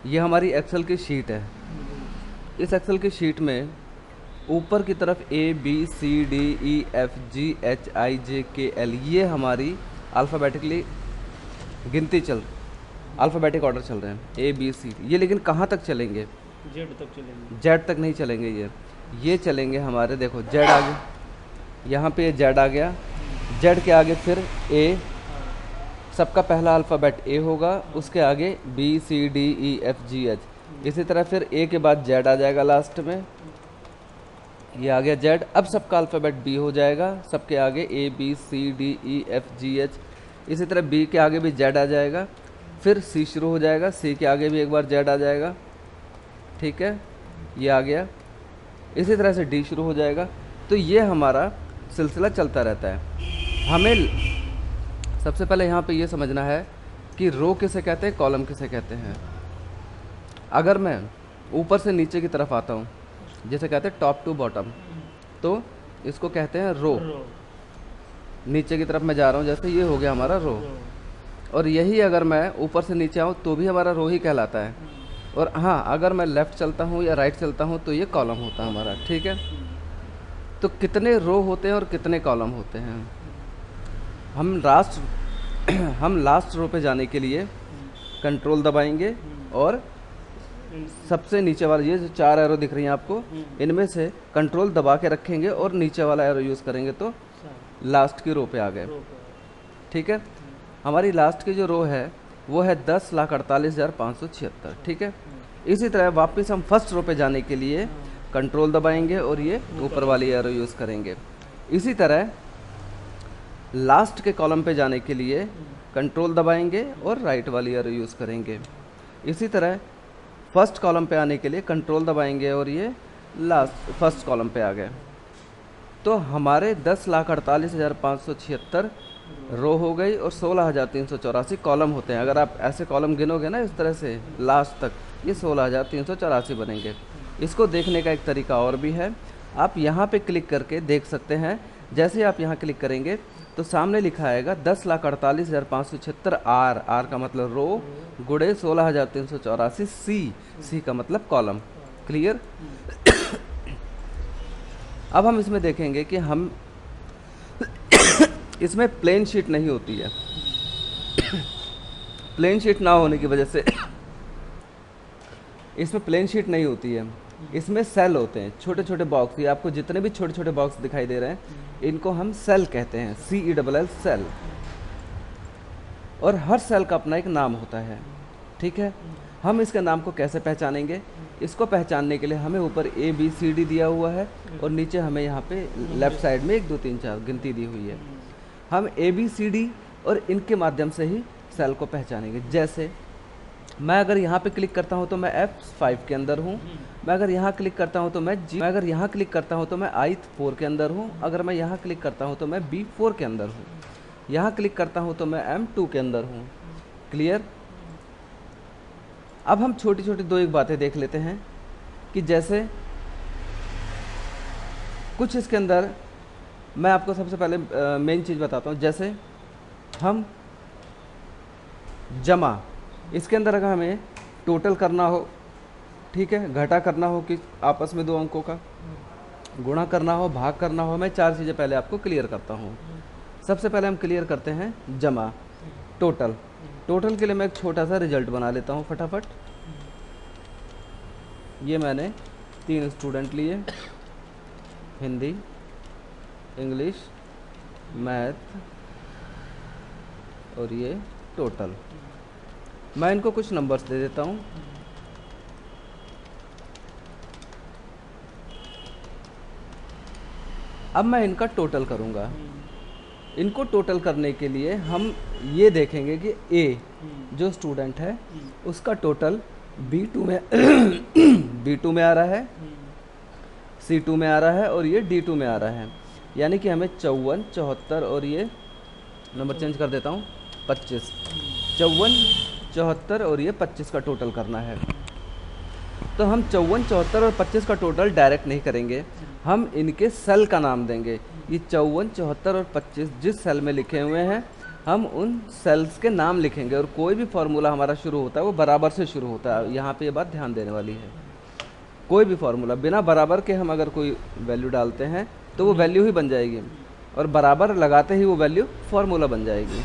ये हमारी एक्सेल की शीट है। इस एक्सेल की शीट में ऊपर की तरफ ABCDEFGHIJKL ये हमारी अल्फ़ाबेटिकली गिनती अल्फ़ाबेटिक ऑर्डर चल रहे हैं ABCD। ये लेकिन कहाँ तक चलेंगे? जेड तक चलेंगे। जेड तक नहीं चलेंगे। ये चलेंगे हमारे, देखो जेड आ गया, यहाँ पे जेड आ गया, जेड के आगे फिर ए, सबका पहला अल्फ़ाबेट ए होगा, उसके आगे BCDEFGH, इसी तरह फिर ए के बाद जेड आ जाएगा लास्ट में, ये आ गया जेड। अब सबका अल्फ़ाबेट बी हो जाएगा, सबके आगे ABCDEFGH, इसी तरह बी के आगे भी जेड आ जाएगा, फिर सी शुरू हो जाएगा, सी के आगे भी एक बार जेड आ जाएगा, ठीक है, ये आ गया, इसी तरह से डी शुरू हो जाएगा। तो ये हमारा सिलसिला चलता रहता है। हमें सबसे पहले यहाँ पे ये समझना है कि रो किसे कहते हैं, कॉलम किसे कहते हैं। अगर मैं ऊपर से नीचे की तरफ आता हूँ, जैसे कहते हैं टॉप टू बॉटम, तो इसको कहते हैं रो। नीचे की तरफ मैं जा रहा हूँ, जैसे ये हो गया हमारा रो। और यही अगर मैं ऊपर से नीचे आऊँ तो भी हमारा रो ही कहलाता है। और हाँ, अगर मैं लेफ़्ट चलता हूँ या राइट चलता हूँ तो ये कॉलम होता है हमारा, ठीक है। तो कितने रो होते हैं और कितने कॉलम होते हैं? हम लास्ट रो पे जाने के लिए कंट्रोल दबाएंगे और सबसे नीचे वाला, ये जो 4 एरो दिख रही हैं आपको, इनमें से कंट्रोल दबा के रखेंगे और नीचे वाला एरो यूज़ करेंगे तो लास्ट की रो पे आ गए, ठीक है। हमारी लास्ट की जो रो है वो है 10,48,576, ठीक है। इसी तरह वापस हम फर्स्ट रो पे जाने के लिए कंट्रोल दबाएंगे और ये ऊपर वाली एरो यूज़ करेंगे। इसी तरह लास्ट के कॉलम पे जाने के लिए कंट्रोल दबाएंगे और राइट वाली एरो यूज़ करेंगे। इसी तरह फर्स्ट कॉलम पे आने के लिए कंट्रोल दबाएंगे और ये फर्स्ट कॉलम पे आ गए। तो हमारे 10,48,576 रो हो गई और 16,384 कॉलम होते हैं। अगर आप ऐसे कॉलम गिनोगे ना इस तरह से लास्ट तक, ये 16,384 बनेंगे। इसको देखने का एक तरीका और भी है, आप यहाँ पे क्लिक करके देख सकते हैं। जैसे आप यहाँ क्लिक करेंगे तो सामने लिखा आएगा 10,48,576 आर का मतलब रो गुड़े 16,384 सी का मतलब कॉलम। क्लियर? अब हम इसमें देखेंगे कि हम इसमें प्लेन शीट नहीं होती है। प्लेन शीट ना होने की वजह से इसमें प्लेन शीट नहीं होती है, इसमें सेल होते हैं, छोटे छोटे बॉक्स। ये आपको जितने भी छोटे छोटे बॉक्स दिखाई दे रहे हैं इनको हम सेल कहते हैं, CELL सेल। और हर सेल का अपना एक नाम होता है, ठीक है। हम इसके नाम को कैसे पहचानेंगे? इसको पहचानने के लिए हमें ऊपर ABCD दिया हुआ है और नीचे हमें यहाँ पे लेफ़्ट साइड में 1 2 3 4 गिनती दी हुई है। हम ABCD और इनके माध्यम से ही सेल को पहचानेंगे। जैसे मैं अगर यहाँ पे क्लिक करता हूँ तो मैं F5 के अंदर हूँ, मैं अगर यहाँ क्लिक करता हूँ तो मैं अगर यहाँ क्लिक करता हूँ तो मैं I4 के अंदर हूँ, अगर मैं यहाँ क्लिक करता हूँ तो मैं B4 के अंदर हूँ, यहाँ क्लिक करता हूँ तो मैं M2 के अंदर हूँ। क्लियर? अब हम छोटी छोटी 2 एक बातें देख लेते हैं कि जैसे कुछ इसके अंदर मैं आपको सबसे पहले मेन चीज़ बताता हूँ। जैसे हम जमा, इसके अंदर अगर हमें टोटल करना हो, ठीक है, घटा करना हो कि आपस में 2 अंकों का गुणा करना हो, भाग करना हो, मैं 4 चीज़ें पहले आपको क्लियर करता हूँ। सबसे पहले हम क्लियर करते हैं जमा, टोटल। टोटल के लिए मैं एक छोटा सा रिजल्ट बना लेता हूँ फटाफट। ये मैंने 3 स्टूडेंट लिए, हिंदी, इंग्लिश, मैथ और ये टोटल। मैं इनको कुछ नंबर्स दे देता हूँ। अब मैं इनका टोटल करूँगा। इनको टोटल करने के लिए हम ये देखेंगे कि ए जो स्टूडेंट है उसका टोटल B2 में B2 में आ रहा है, C2 में आ रहा है और ये D2 में आ रहा है। यानी कि हमें 54, 74 और ये नंबर चेंज कर देता हूँ 25, 54, 74 और ये 25 का टोटल करना है। तो हम 54, 74 और 25 का टोटल डायरेक्ट नहीं करेंगे, हम इनके सेल का नाम देंगे। ये 54, 74 और 25 जिस सेल में लिखे हुए हैं हम उन सेल्स के नाम लिखेंगे और कोई भी फार्मूला हमारा शुरू होता है वो बराबर से शुरू होता है। यहाँ पे ये बात ध्यान देने वाली है, कोई भी फार्मूला बिना बराबर के हम अगर कोई वैल्यू डालते हैं तो वो वैल्यू ही बन जाएगी, और बराबर लगाते ही वो वैल्यू फार्मूला बन जाएगी।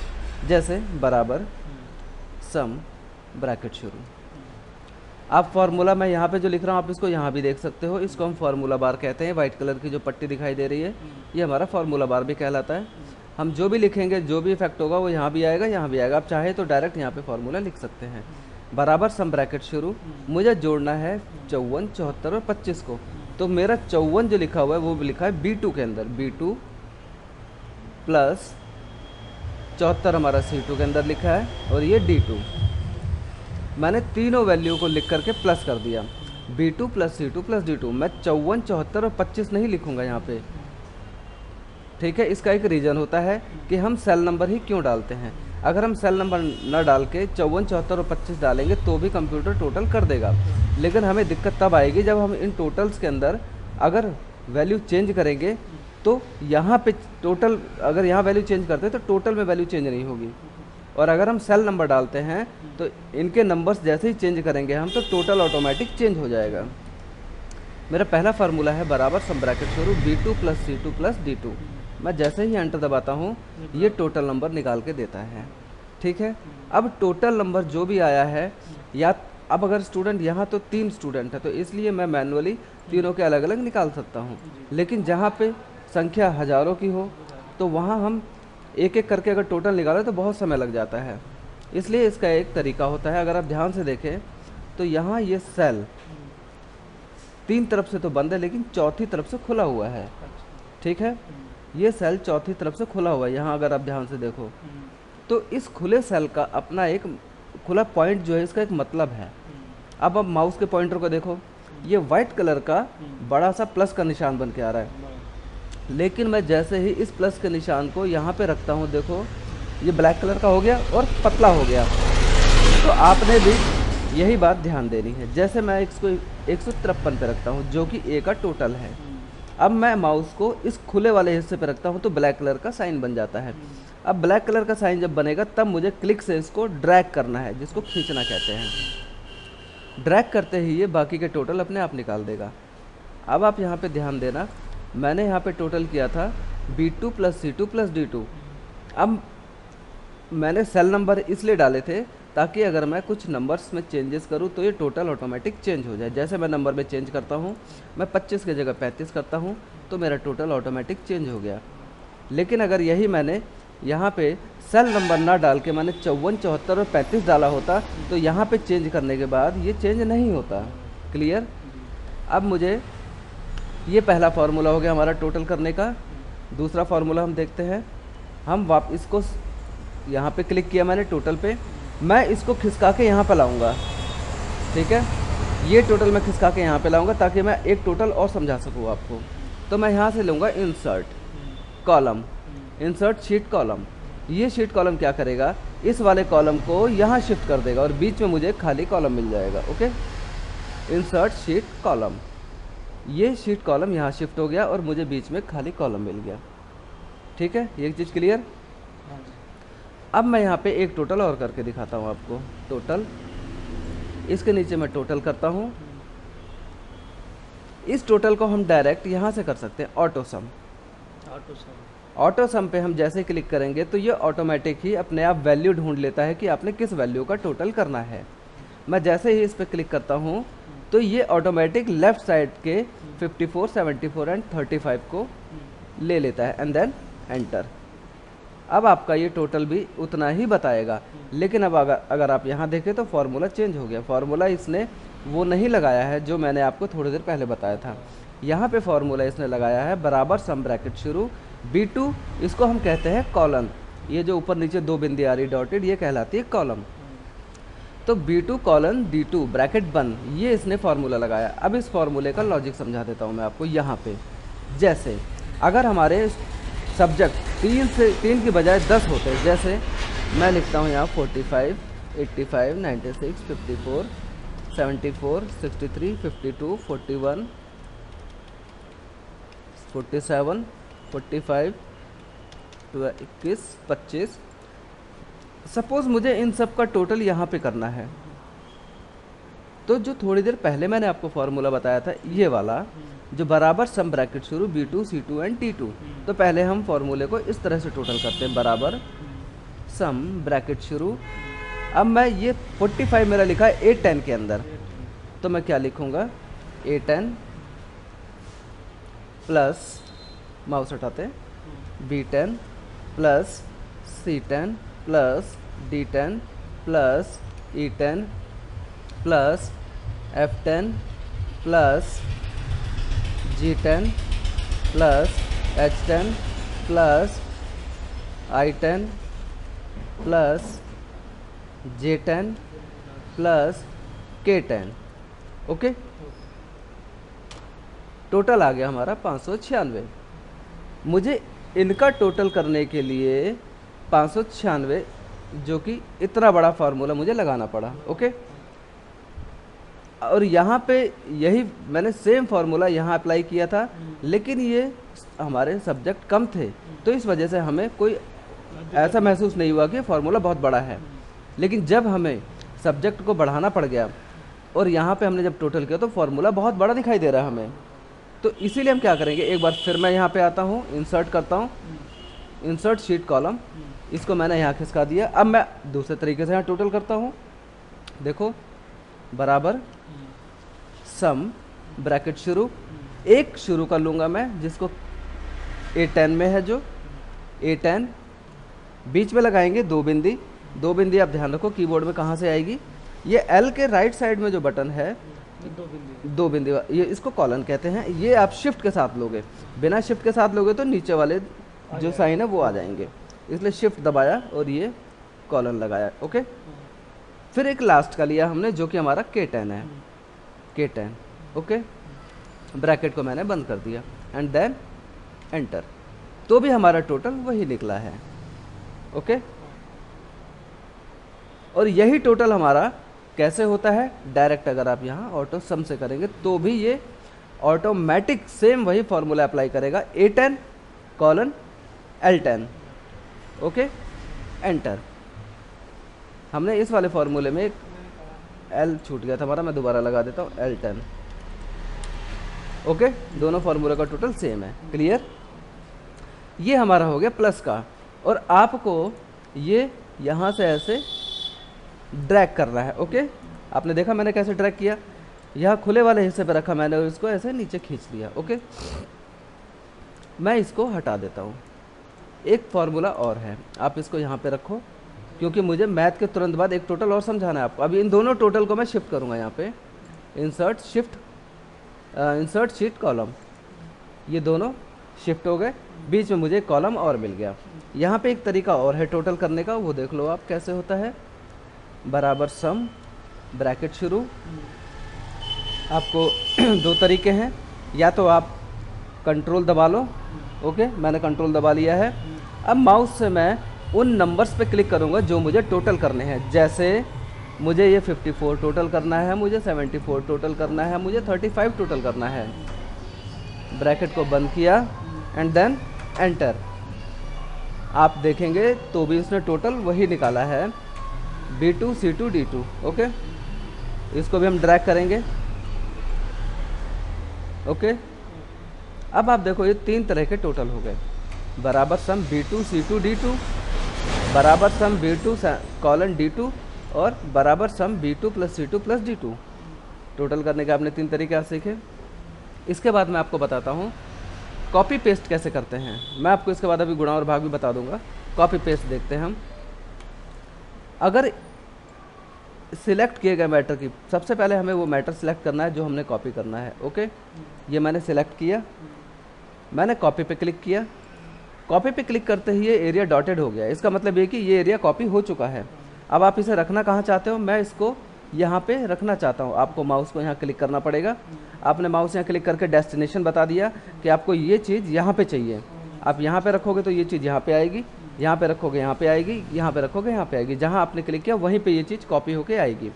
जैसे बराबर सम ब्रैकेट शुरू। आप फार्मूला मैं यहाँ पे जो लिख रहा हूँ आप इसको यहाँ भी देख सकते हो, इसको हम फार्मूला बार कहते हैं। वाइट कलर की जो पट्टी दिखाई दे रही है ये हमारा फार्मूला बार भी कहलाता है। हम जो भी लिखेंगे जो भी इफेक्ट होगा वो यहाँ भी आएगा, यहाँ भी आएगा। आप चाहे तो डायरेक्ट यहाँ पे फार्मूला लिख सकते हैं। बराबर सम ब्रैकेट शुरू, मुझे जोड़ना है 54, 74 और 25 को। तो मेरा 54 जो लिखा हुआ है वो लिखा है B2 के अंदर, B2 प्लस 74 हमारा C2 के अंदर लिखा है, और ये D2। मैंने तीनों वैल्यू को लिख करके प्लस कर दिया, B2 plus C2 plus D2। मैं 54, 74 और 25 नहीं लिखूंगा यहाँ पे, ठीक है। इसका एक रीज़न होता है कि हम सेल नंबर ही क्यों डालते हैं। अगर हम सेल नंबर न डाल के 54, 74 और 25 डालेंगे तो भी कंप्यूटर टोटल कर देगा, लेकिन हमें दिक्कत तब आएगी जब हम इन टोटल्स के अंदर अगर वैल्यू चेंज करेंगे तो यहाँ पे टोटल, अगर यहाँ वैल्यू चेंज करते हैं तो टोटल में वैल्यू चेंज नहीं होगी। और अगर हम सेल नंबर डालते हैं तो इनके नंबर्स जैसे ही चेंज करेंगे हम तो टोटल ऑटोमेटिक चेंज हो जाएगा। मेरा पहला फार्मूला है बराबर सम ब्रैकेट शुरू B2 plus C2 plus D2। मैं जैसे ही एंटर दबाता हूँ ये टोटल नंबर निकाल के देता है, ठीक है। अब टोटल नंबर जो भी आया है, या अब अगर स्टूडेंट यहाँ तो 3 स्टूडेंट है तो इसलिए मैं मैनुअली तीनों के अलग अलग निकाल सकता हूँ, लेकिन जहाँ पे संख्या हज़ारों की हो तो वहाँ हम एक एक करके अगर टोटल निकालें तो बहुत समय लग जाता है। इसलिए इसका एक तरीका होता है, अगर आप ध्यान से देखें तो यहाँ ये सेल 3 तरफ से तो बंद है लेकिन चौथी तरफ से खुला हुआ है, ठीक है। ये सेल चौथी तरफ से खुला हुआ है, यहाँ अगर आप ध्यान से देखो तो इस खुले सेल का अपना एक खुला पॉइंट जो है इसका एक मतलब है। अब माउस के पॉइंटर को देखो, ये वाइट कलर का बड़ा सा प्लस का निशान बन के आ रहा है, लेकिन मैं जैसे ही इस प्लस के निशान को यहाँ पे रखता हूँ, देखो ये ब्लैक कलर का हो गया और पतला हो गया। तो आपने भी यही बात ध्यान देनी है। जैसे मैं इसको 153 पे रखता हूँ जो कि A का टोटल है, अब मैं माउस को इस खुले वाले हिस्से पे रखता हूँ तो ब्लैक कलर का साइन बन जाता है। अब ब्लैक कलर का साइन जब बनेगा तब मुझे क्लिक से इसको ड्रैग करना है, जिसको खींचना कहते हैं। ड्रैग करते ही ये बाकी के टोटल अपने आप निकाल देगा। अब आप यहाँ पे ध्यान देना, मैंने यहाँ पे टोटल किया था B2 plus C2 plus D2। अब मैंने सेल नंबर इसलिए डाले थे ताकि अगर मैं कुछ नंबर्स में चेंजेस करूँ तो ये टोटल ऑटोमेटिक चेंज हो जाए। जैसे मैं नंबर में चेंज करता हूँ, मैं 25 की जगह 35 करता हूँ तो मेरा टोटल ऑटोमेटिक चेंज हो गया। लेकिन अगर यही मैंने यहाँ पे सेल नंबर ना डाल के मैंने 54, 74 और 35 डाला होता तो यहाँ पे चेंज करने के बाद ये चेंज नहीं होता। क्लियर। अब मुझे ये पहला फार्मूला हो गया हमारा टोटल करने का। दूसरा फार्मूला हम देखते हैं। हम इसको यहाँ पे क्लिक किया मैंने टोटल पे, मैं इसको खिसका के यहाँ पे लाऊंगा, ठीक है। ये टोटल मैं खिसका के यहाँ पे लाऊंगा ताकि मैं एक टोटल और समझा सकूँ आपको। तो मैं यहाँ से लूँगा insert column, insert sheet column. ये शीट कॉलम क्या करेगा, इस वाले कॉलम को यहाँ शिफ्ट कर देगा और बीच में मुझे खाली कॉलम मिल जाएगा। ओके, इंसर्ट शीट कॉलम, ये शीट कॉलम यहाँ शिफ्ट हो गया और मुझे बीच में खाली कॉलम मिल गया। ठीक है, ये चीज़ क्लियर। अब मैं यहाँ पे एक टोटल और करके दिखाता हूँ आपको। टोटल, इसके नीचे मैं टोटल करता हूँ। इस टोटल को हम डायरेक्ट यहाँ से कर सकते हैं, ऑटो सम। ऑटो सम पे हम जैसे क्लिक करेंगे तो ये ऑटोमेटिक ही अपने आप वैल्यू ढूंढ लेता है कि आपने किस वैल्यू का टोटल करना है। मैं जैसे ही इस पर क्लिक करता हूँ तो ये ऑटोमेटिक लेफ़्ट साइड के 54, 74 एंड 35 को ले लेता है एंड देन एंटर। अब आपका ये टोटल भी उतना ही बताएगा, लेकिन अब अगर आप यहाँ देखें तो फार्मूला चेंज हो गया। फार्मूला इसने वो नहीं लगाया है जो मैंने आपको थोड़ी देर पहले बताया था। यहाँ पे फार्मूला इसने लगाया है बराबर सम ब्रैकेट शुरू B2, इसको हम कहते हैं कॉलन। ये जो ऊपर नीचे दो बिंदी आ रही डॉटेड, ये कहलाती है कॉलम। तो B2 कॉलन D2 ब्रैकेट बंद, ये इसने फार्मूला लगाया। अब इस फार्मूले का लॉजिक समझा देता हूँ मैं आपको। यहाँ पे जैसे अगर हमारे सब्जेक्ट 3 की बजाय 10 होते हैं, जैसे मैं लिखता हूँ यहाँ 45, 85, 96, 54, 74, 63, 52, 41, 47, 45, 21, 25, सपोज मुझे इन सब का टोटल यहाँ पे करना है, तो जो थोड़ी देर पहले मैंने आपको फॉर्मूला बताया था ये वाला, जो बराबर सम ब्रैकेट शुरू B2 C2 एंड T2, तो पहले हम फॉर्मूले को इस तरह से टोटल करते हैं, बराबर सम ब्रैकेट शुरू। अब मैं ये 45 मेरा लिखा है A10 के अंदर, तो मैं क्या लिखूँगा, A10 प्लस, माउस हटाते हैं, B10 plus C10 plus D10 plus E10 plus F10 plus G10 plus H10 plus I10 plus J10 plus K10। Okay, total आ गया हमारा 596। मुझे इनका टोटल करने के लिए 596, जो कि इतना बड़ा फार्मूला मुझे लगाना पड़ा। ओके, और यहाँ पे यही मैंने सेम फार्मूला यहाँ अप्लाई किया था, लेकिन ये हमारे सब्जेक्ट कम थे, तो इस वजह से हमें कोई ऐसा महसूस नहीं हुआ कि फार्मूला बहुत बड़ा है। लेकिन जब हमें सब्जेक्ट को बढ़ाना पड़ गया और यहाँ पे हमने जब टोटल किया तो फार्मूला बहुत बड़ा दिखाई दे रहा है हमें, तो इसीलिए हम क्या करेंगे, एक बार फिर मैं यहाँ पे आता हूँ, इंसर्ट करता हूँ, इंसर्ट शीट कॉलम, इसको मैंने यहाँ खिसका दिया। अब मैं दूसरे तरीके से यहाँ टोटल करता हूँ, देखो, बराबर सम ब्रैकेट शुरू, एक शुरू कर लूँगा मैं जिसको A10 में है, जो A10 बीच में लगाएंगे दो बिंदी आप ध्यान रखो कीबोर्ड में कहाँ से आएगी, ये L के राइट साइड में जो बटन है, दो बिंदी, ये इसको कॉलन कहते हैं। ये आप शिफ्ट के साथ लोगे, बिना शिफ्ट के साथ लोगे तो नीचे वाले जो साइन है वो आ जाएंगे, इसलिए शिफ्ट दबाया और ये कॉलन लगाया। ओके, फिर एक लास्ट का लिया हमने जो कि हमारा K10 है, K10। ओके, ब्रैकेट को मैंने बंद कर दिया एंड देन एंटर, तो भी हमारा टोटल वही निकला है। ओके, और यही टोटल हमारा कैसे होता है, डायरेक्ट अगर आप यहाँ ऑटो सम से करेंगे तो भी ये ऑटोमेटिक सेम वही फॉर्मूला अप्लाई करेगा, A10 colon L10। Okay, enter. हमने इस वाले फॉर्मूले में एक L छूट गया था हमारा, मैं दोबारा लगा देता हूँ, L10। ओके, दोनों फॉर्मूले का टोटल सेम है। क्लियर, ये हमारा हो गया प्लस का, और आपको ये यहाँ से ऐसे ड्रैग करना है। ओके, आपने देखा मैंने कैसे ड्रैग किया, यहाँ खुले वाले हिस्से पे रखा मैंने और इसको ऐसे नीचे खींच लिया। ओके, मैं इसको हटा देता हूँ। एक फार्मूला और है, आप इसको यहाँ पे रखो, क्योंकि मुझे मैथ के तुरंत बाद एक टोटल और समझाना है आपको। अभी इन दोनों टोटल को मैं शिफ्ट करूँगा यहाँ पे, इंसर्ट शीट कॉलम, ये दोनों शिफ्ट हो गए, बीच में मुझे एक कॉलम और मिल गया। यहाँ पे एक तरीका और है टोटल करने का, वो देख लो आप कैसे होता है, बराबर सम ब्रैकेट शुरू। आपको दो तरीके हैं, या तो आप कंट्रोल दबा लो। ओके, मैंने कंट्रोल दबा लिया है। अब माउस से मैं उन नंबर्स पे क्लिक करूँगा जो मुझे टोटल करने हैं, जैसे मुझे ये 54 टोटल करना है, मुझे 74 टोटल करना है, मुझे 35 टोटल करना है। ब्रैकेट को बंद किया एंड देन एंटर, आप देखेंगे तो भी उसने टोटल वही निकाला है, B2 C2 D2। ओके, इसको भी हम ड्रैग करेंगे। ओके, अब आप देखो ये तीन तरह के टोटल हो गए, बराबर सम B2 C2 D2, बराबर सम B2 कॉलन D2, और बराबर सम B2 plus C2 plus D2। Total करने के आपने तीन तरीके सीखे। इसके बाद मैं आपको बताता हूँ कॉपी पेस्ट कैसे करते हैं। मैं आपको इसके बाद अभी गुणा और भाग भी बता दूंगा। कॉपी पेस्ट देखते हैं हम। अगर सिलेक्ट किए गए मैटर की, सबसे पहले हमें वो मैटर सिलेक्ट करना है जो हमने कॉपी करना है। ओके, ये मैंने सिलेक्ट किया, मैंने कॉपी पे क्लिक किया। कॉपी पे क्लिक करते ही ये एरिया डॉटेड हो गया, इसका मतलब ये कि ये एरिया कॉपी हो चुका है। अब आप इसे रखना कहाँ चाहते हो, मैं इसको यहाँ पे रखना चाहता हूँ। आपको माउस को यहाँ क्लिक करना पड़ेगा। आपने माउस यहाँ क्लिक करके डेस्टिनेशन बता दिया कि आपको ये चीज़ यहाँ पे चाहिए। आप यहाँ पे रखोगे तो ये चीज़ यहाँ पे आएगी, यहाँ पे रखोगे यहाँ पे आएगी, यहाँ पे रखोगे यहाँ पे आएगी। जहाँ आपने क्लिक किया वहीं पे ये चीज़ कॉपी होके आएगी।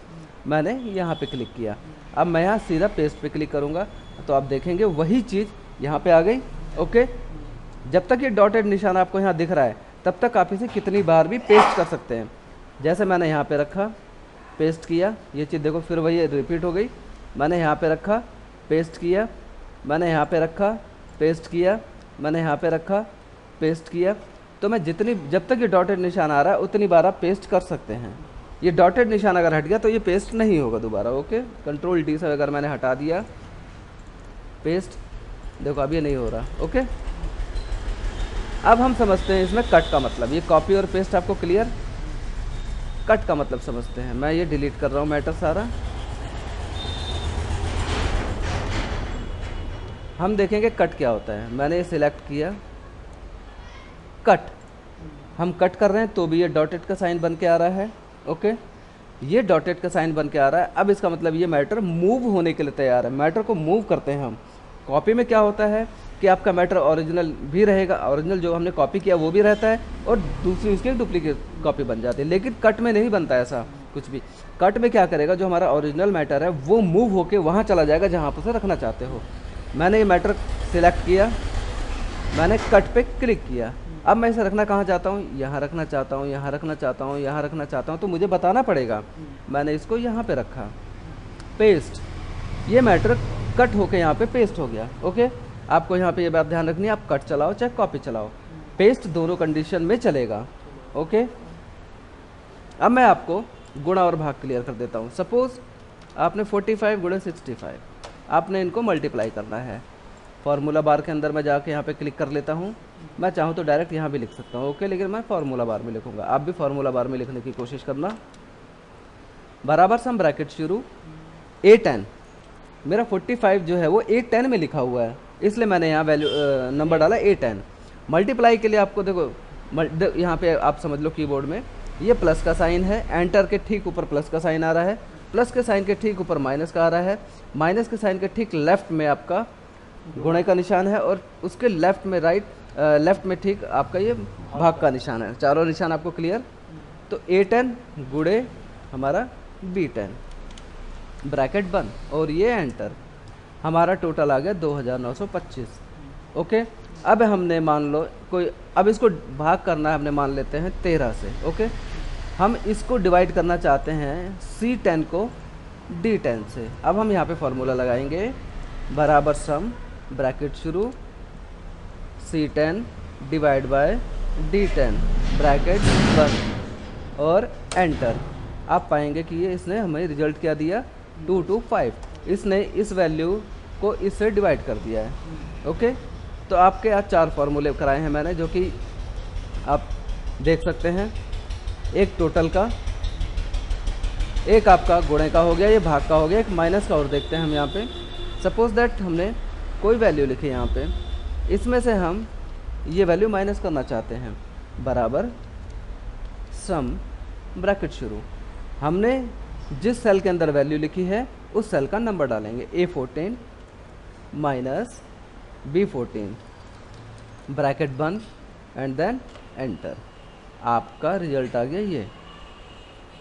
मैंने यहाँ पे क्लिक किया, अब मैं यहाँ सीधा पेस्ट पे क्लिक करूँगा तो आप देखेंगे वही चीज़ यहाँ पे आ गई। ओके, जब तक ये डॉटेड निशान आपको यहाँ दिख रहा है तब तक आप इसे कितनी बार भी पेस्ट कर सकते हैं। जैसे मैंने यहाँ पे रखा, पेस्ट किया, ये चीज़ देखो फिर वही रिपीट हो गई। मैंने यहाँ पे रखा, पेस्ट किया, मैंने यहाँ पे रखा, पेस्ट किया, मैंने यहाँ पे रखा, पेस्ट किया। तो मैं जब तक ये डॉटेड निशान आ रहा है उतनी बार आप पेस्ट कर सकते हैं। ये डॉटेड निशान अगर हट गया तो ये पेस्ट नहीं होगा दोबारा। ओके, कंट्रोल डी से अगर मैंने हटा दिया पेस्ट, देखो अब ये नहीं हो रहा। ओके, अब हम समझते हैं इसमें कट का मतलब। ये कॉपी और पेस्ट आपको क्लियर, कट का मतलब समझते हैं। मैं ये डिलीट कर रहा हूँ मैटर सारा। हम देखेंगे कट क्या होता है। मैंने ये सिलेक्ट किया, कट, हम कट कर रहे हैं तो भी ये डॉटेड का साइन बन के आ रहा है। ओके, ये डॉटेड का साइन बन के आ रहा है। अब इसका मतलब ये मैटर मूव होने के लिए तैयार है। मैटर को मूव करते हैं हम। कॉपी में क्या होता है कि आपका मैटर ओरिजिनल भी रहेगा, ओरिजिनल जो हमने कॉपी किया वो भी रहता है, और दूसरी उसकी डुप्लीकेट कॉपी बन जाती है। लेकिन कट में नहीं बनता ऐसा कुछ भी। कट में क्या करेगा, जो हमारा ओरिजिनल मैटर है वो मूव होके वहाँ चला जाएगा जहाँ पर उसे रखना चाहते हो। मैंने ये मैटर सिलेक्ट किया, मैंने कट पे क्लिक किया। अब मैं इसे रखना कहाँ चाहता हूँ, यहाँ रखना चाहता हूँ, यहाँ रखना चाहता हूँ, यहाँ रखना चाहता हूँ, तो मुझे बताना पड़ेगा। मैंने इसको यहाँ पे रखा, पेस्ट, ये मैटर कट होके यहाँ पे पेस्ट हो गया। ओके, आपको यहाँ पे ये बात ध्यान रखनी है, आप कट चलाओ चाहे कॉपी चलाओ, पेस्ट दोनों कंडीशन में चलेगा। ओके, अब मैं आपको गुणा और भाग क्लियर कर देता हूँ। सपोज आपने 45 गुणे 65, आपने इनको मल्टीप्लाई करना है। फार्मूला बार के अंदर मैं जाके यहाँ पे क्लिक कर लेता हूँ। मैं चाहूँ तो डायरेक्ट यहाँ भी लिख सकता हूँ। ओके, लेकिन मैं फार्मूला बार में लिखूँगा। आप भी फार्मूला बार में लिखने की कोशिश करना। बराबर सम ब्रैकेट शुरू, A10, मेरा 45 जो है वो A10 में लिखा हुआ है, इसलिए मैंने यहाँ वैल्यू नंबर डाला A10। मल्टीप्लाई के लिए आपको देखो यहाँ पे आप समझ लो कीबोर्ड में ये प्लस का साइन है, एंटर के ठीक ऊपर प्लस का साइन आ रहा है, प्लस के साइन के ठीक ऊपर माइनस का आ रहा है, माइनस के साइन के ठीक लेफ्ट में आपका गुणे का निशान है, और उसके लेफ्ट में लेफ्ट में ठीक आपका ये भाग का निशान है। चारों निशान आपको क्लियर। तो A10 गुणे हमारा B10, ब्रैकेट बंद, और ये एंटर। हमारा टोटल आ गया 2925। ओके, अब हमने मान लो कोई, अब इसको भाग करना है, हमने मान लेते हैं 13 से। ओके, हम इसको डिवाइड करना चाहते हैं C10 को D10 से। अब हम यहाँ पे फॉर्मूला लगाएंगे, बराबर सम ब्रैकेट शुरू C10 divide by D10, bracket बंद, और एंटर। आप पाएंगे कि ये इसने हमें रिजल्ट क्या दिया, 225। इसने इस वैल्यू को इससे डिवाइड कर दिया है। ओके, तो आपके आज 4 फार्मूले कराए हैं मैंने, जो कि आप देख सकते हैं। एक टोटल का, एक आपका गुणे का हो गया, ये भाग का हो गया, एक माइनस का और देखते हैं हम यहाँ पे। सपोज दैट हमने कोई वैल्यू लिखी यहाँ पे, इसमें से हम ये वैल्यू माइनस करना चाहते हैं। बराबर सम ब्रैकेट शुरू, हमने जिस सेल के अंदर वैल्यू लिखी है उस सेल का नंबर डालेंगे, A14 माइनस B14, ब्रैकेट बंद, एंड देन एंटर। आपका रिजल्ट आ गया ये।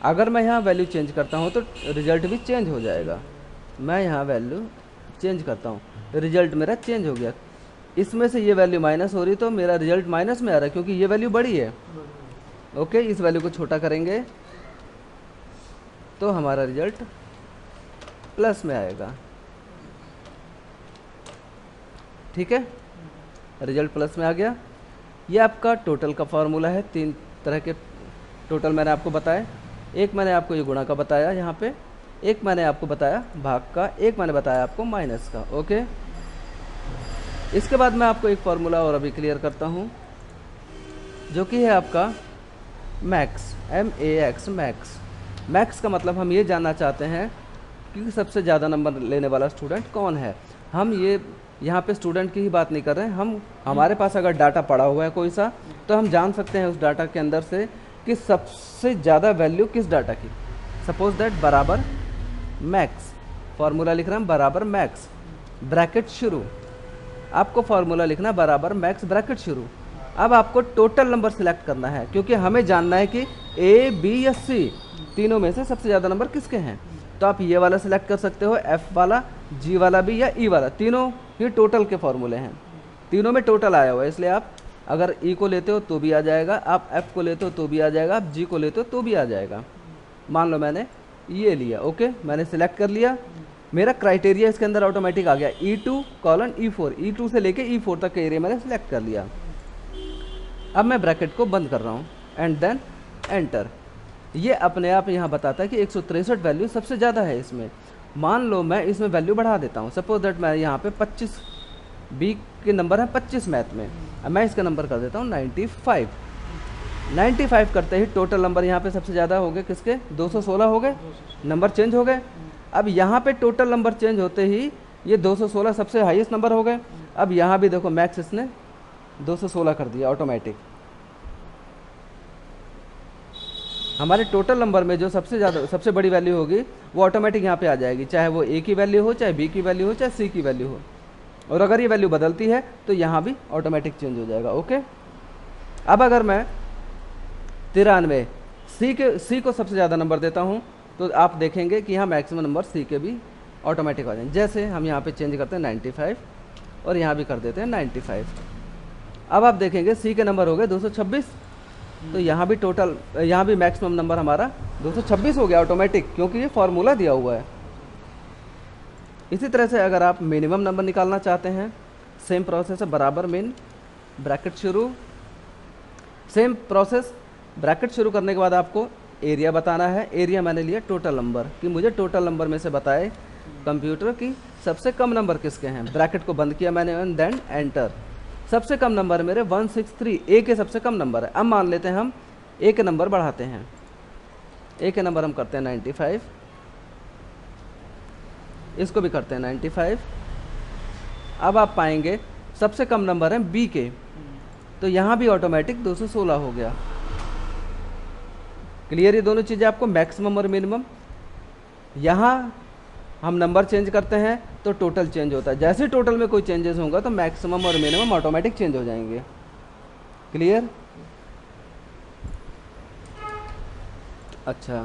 अगर मैं यहाँ वैल्यू चेंज करता हूँ तो रिजल्ट भी चेंज हो जाएगा। मैं यहाँ वैल्यू चेंज करता हूँ, रिजल्ट मेरा चेंज हो गया। इसमें से ये वैल्यू माइनस हो रही तो मेरा रिजल्ट माइनस में आ रहा है, क्योंकि ये वैल्यू बड़ी है। ओके, इस वैल्यू को छोटा करेंगे तो हमारा रिजल्ट प्लस में आएगा। ठीक है, रिजल्ट प्लस में आ गया। ये आपका टोटल का फॉर्मूला है। 3 तरह के टोटल मैंने आपको बताया। एक मैंने आपको ये गुणा का बताया यहाँ पे, एक मैंने आपको बताया भाग का, एक मैंने बताया आपको माइनस का। ओके, इसके बाद मैं आपको एक फार्मूला और अभी क्लियर करता हूँ, जो कि है आपका मैक्स, MAX, मैक्स। मैक्स का मतलब हम ये जानना चाहते हैं कि सबसे ज़्यादा नंबर लेने वाला स्टूडेंट कौन है। हम ये यहाँ पे स्टूडेंट की ही बात नहीं कर रहे हैं, हम हमारे पास अगर डाटा पड़ा हुआ है कोई सा, तो हम जान सकते हैं उस डाटा के अंदर से कि सबसे ज़्यादा वैल्यू किस डाटा की। सपोज दैट बराबर मैक्स, फार्मूला लिख रहे हैं बराबर मैक्स, ब्रैकेट शुरू। आपको फार्मूला लिखना बराबर मैक्स ब्रैकेट शुरू। अब आपको टोटल नंबर सिलेक्ट करना है, क्योंकि हमें जानना है कि A, B या C तीनों में से सबसे ज़्यादा नंबर किसके हैं। तो आप ये वाला सिलेक्ट कर सकते हो, F वाला, G वाला भी या E वाला। तीनों ही टोटल के फॉर्मूले हैं, तीनों में टोटल आया हुआ है, इसलिए आप अगर ई को लेते हो तो भी आ जाएगा, आप एफ को लेते हो तो भी आ जाएगा, आप जी को लेते हो तो भी आ जाएगा। मान लो मैंने ये लिया, ओके, मैंने सिलेक्ट कर लिया, मेरा क्राइटेरिया इसके अंदर ऑटोमेटिक आ गया E2:E4, E2 से लेके E4 तक का एरिया मैंने सिलेक्ट कर लिया। अब मैं ब्रैकेट को बंद कर रहा हूँ एंड देन एंटर। ये अपने आप यहाँ बताता है कि 163 वैल्यू सबसे ज़्यादा है इसमें। मान लो मैं इसमें वैल्यू बढ़ा देता हूँ, सपोज दैट मैं यहाँ पे 25 बी के नंबर है 25 मैथ में, अब मैं इसका नंबर कर देता हूँ 95। 95 करते ही टोटल नंबर यहाँ पे सबसे ज़्यादा हो गए किसके, 216 हो गए, नंबर चेंज हो गए। अब यहाँ पे टोटल नंबर चेंज होते ही ये 216 सबसे हाईएस्ट नंबर हो गए। अब यहाँ भी देखो मैक्स इसने 216 कर दिया ऑटोमेटिक। हमारे टोटल नंबर में जो सबसे बड़ी वैल्यू होगी वो ऑटोमेटिक यहाँ पे आ जाएगी, चाहे वो ए की वैल्यू हो, चाहे बी की वैल्यू हो, चाहे सी की वैल्यू हो। और अगर ये वैल्यू बदलती है तो यहाँ भी ऑटोमेटिक चेंज हो जाएगा, ओके। अब अगर मैं 93 सी को सबसे ज़्यादा नंबर देता हूँ तो आप देखेंगे कि यहाँ मैक्सिमम नंबर सी के भी ऑटोमेटिक आ जाएंगे। जैसे हम यहाँ पे चेंज करते हैं 95 और यहाँ भी कर देते हैं 95। अब आप देखेंगे सी के नंबर हो गए 226, तो यहाँ भी टोटल, यहाँ भी मैक्सिमम नंबर हमारा 226 हो गया ऑटोमेटिक, क्योंकि ये फार्मूला दिया हुआ है। इसी तरह से अगर आप मिनिमम नंबर निकालना चाहते हैं, सेम प्रोसेस है, बराबर मिन, ब्रैकेट शुरू, सेम प्रोसेस। ब्रैकेट शुरू करने के बाद आपको एरिया बताना है। एरिया मैंने लिया टोटल नंबर, कि मुझे टोटल नंबर में से बताए कंप्यूटर की सबसे कम नंबर किसके हैं। ब्रैकेट को बंद किया मैंने एंड देन एंटर। सबसे कम नंबर मेरे 163, ए के सबसे कम नंबर है। अब मान लेते हैं हम ए के नंबर बढ़ाते हैं, ए के नंबर हम करते हैं 95, इसको भी करते हैं 95। अब आप पाएंगे सबसे कम नंबर है बी के, तो यहाँ भी ऑटोमेटिक 216 हो गया। क्लियर ये दोनों चीज़ें आपको, मैक्सिमम और मिनिमम। यहाँ हम नंबर चेंज करते हैं तो टोटल चेंज होता है, जैसे टोटल में कोई चेंजेस होगा तो मैक्सिमम और मिनिमम ऑटोमेटिक चेंज हो जाएंगे। क्लियर? अच्छा।